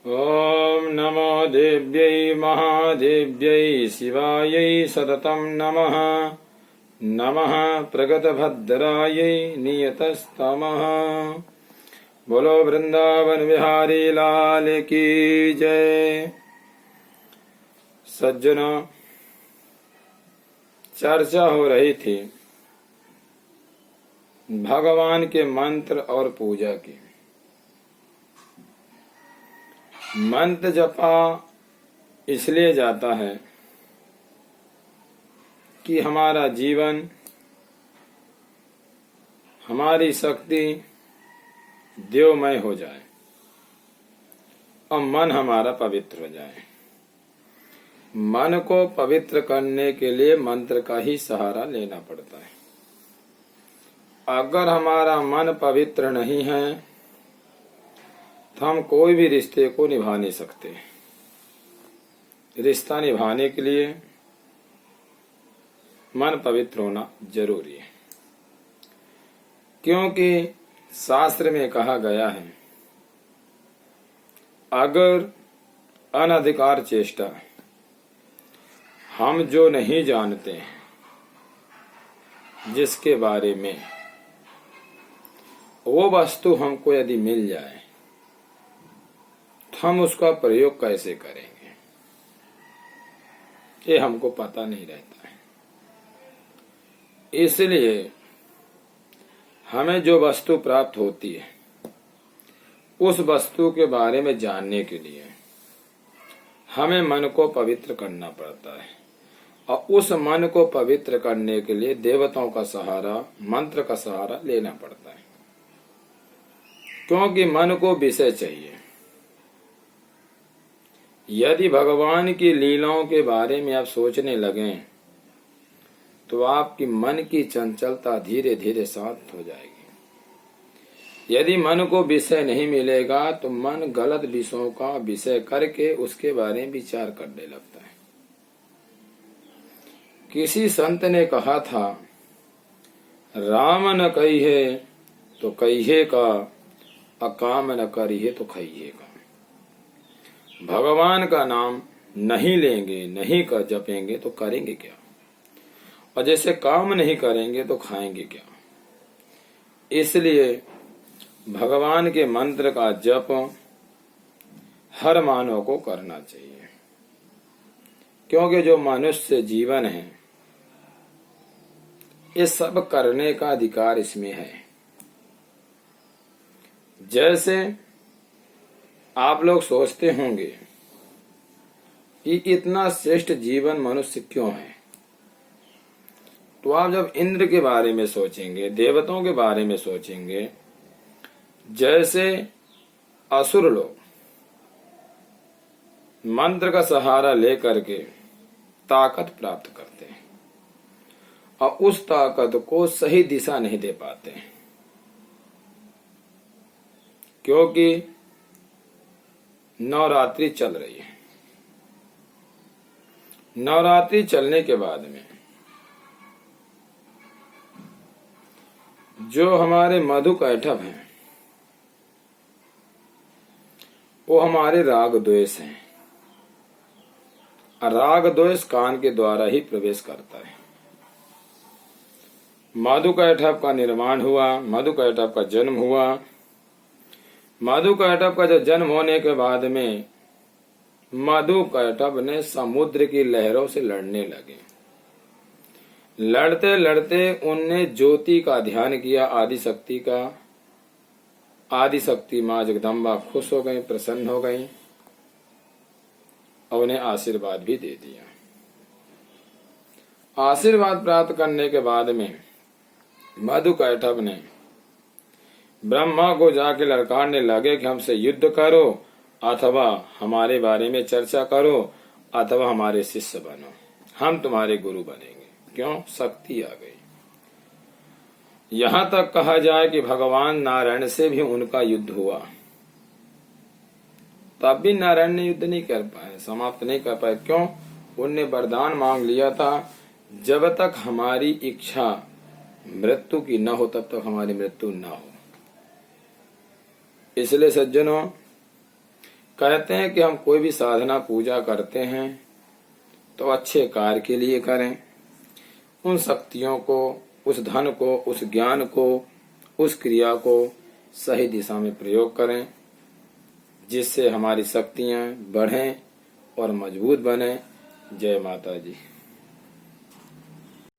ॐ नमो देव्यै महादेव्यै शिवायै सततं नमः। नमः प्रगतभद्रायै नियतस्तमः। बोलो वृंदावन बिहारी लाल की जय। सज्जनों, चर्चा हो रही थी भगवान के मंत्र और पूजा की। मंत्र जपा इसलिए जाता है कि हमारा जीवन, हमारी शक्ति देवमय हो जाए और मन हमारा पवित्र हो जाए। मन को पवित्र करने के लिए मंत्र का ही सहारा लेना पड़ता है। अगर हमारा मन पवित्र नहीं है तो हम कोई भी रिश्ते को निभा नहीं सकते। रिश्ता निभाने के लिए मन पवित्र होना जरूरी है, क्योंकि शास्त्र में कहा गया है, अगर अनधिकार चेष्टा हम जो नहीं जानते हैं, जिसके बारे में वो वस्तु हमको यदि मिल जाए तो हम उसका प्रयोग कैसे करेंगे, ये हमको पता नहीं रहता है। इसलिए हमें जो वस्तु प्राप्त होती है, उस वस्तु के बारे में जानने के लिए हमें मन को पवित्र करना पड़ता है, और उस मन को पवित्र करने के लिए देवताओं का सहारा, मंत्र का सहारा लेना पड़ता है। क्योंकि मन को विषय चाहिए। यदि भगवान की लीलाओं के बारे में आप सोचने लगें तो आपकी मन की चंचलता धीरे धीरे शांत हो जाएगी। यदि मन को विषय नहीं मिलेगा तो मन गलत विषयों का विषय करके उसके बारे में विचार करने लगता है। किसी संत ने कहा था, राम न कहिए तो कहिए का, अकाम न करिए तो खाइए का। भगवान का नाम नहीं लेंगे, नहीं कर जपेंगे तो करेंगे क्या, और जैसे काम नहीं करेंगे तो खाएंगे क्या। इसलिए भगवान के मंत्र का जप हर मानव को करना चाहिए, क्योंकि जो मनुष्य जीवन है, ये सब करने का अधिकार इसमें है। जैसे आप लोग सोचते होंगे कि इतना श्रेष्ठ जीवन मनुष्य क्यों है, तो आप जब इंद्र के बारे में सोचेंगे, देवताओं के बारे में सोचेंगे, जैसे असुर लोग मंत्र का सहारा लेकर के ताकत प्राप्त करते हैं और उस ताकत को सही दिशा नहीं दे पाते, क्योंकि नवरात्रि चल रही है। नवरात्रि चलने के बाद में जो हमारे मधु कैटभ हैं, वो हमारे राग द्वेष हैं। राग द्वेष कान के द्वारा ही प्रवेश करता है। मधु कैटभ का निर्माण हुआ, मधु कैटभ का जन्म हुआ। मधु कैटभ का जो जन्म होने के बाद में मधु कैटभ ने समुद्र की लहरों से लड़ने लगे। लड़ते लड़ते उनने ज्योति का ध्यान किया, आदिशक्ति का। आदिशक्ति मां जगदम्बा खुश हो गई, प्रसन्न हो गई और उन्हें आशीर्वाद भी दे दिया। आशीर्वाद प्राप्त करने के बाद में मधु कैटभ ने ब्रह्मा को जाके ललकारने लगे कि हमसे युद्ध करो, अथवा हमारे बारे में चर्चा करो, अथवा हमारे शिष्य बनो, हम तुम्हारे गुरु बनेंगे। क्यों? शक्ति आ गई। यहां तक कहा जाए कि भगवान नारायण से भी उनका युद्ध हुआ, तब भी नारायण ने युद्ध नहीं कर पाए, समाप्त नहीं कर पाए। क्यों? उनने वरदान मांग लिया था, जब तक हमारी इच्छा मृत्यु की न हो तब तक हमारी मृत्यु न हो। इसलिए सज्जनों, कहते हैं कि हम कोई भी साधना पूजा करते हैं तो अच्छे कार्य के लिए करें। उन शक्तियों को, उस धन को, उस ज्ञान को, उस क्रिया को सही दिशा में प्रयोग करें, जिससे हमारी शक्तियां बढ़ें और मजबूत बने। जय माता जी।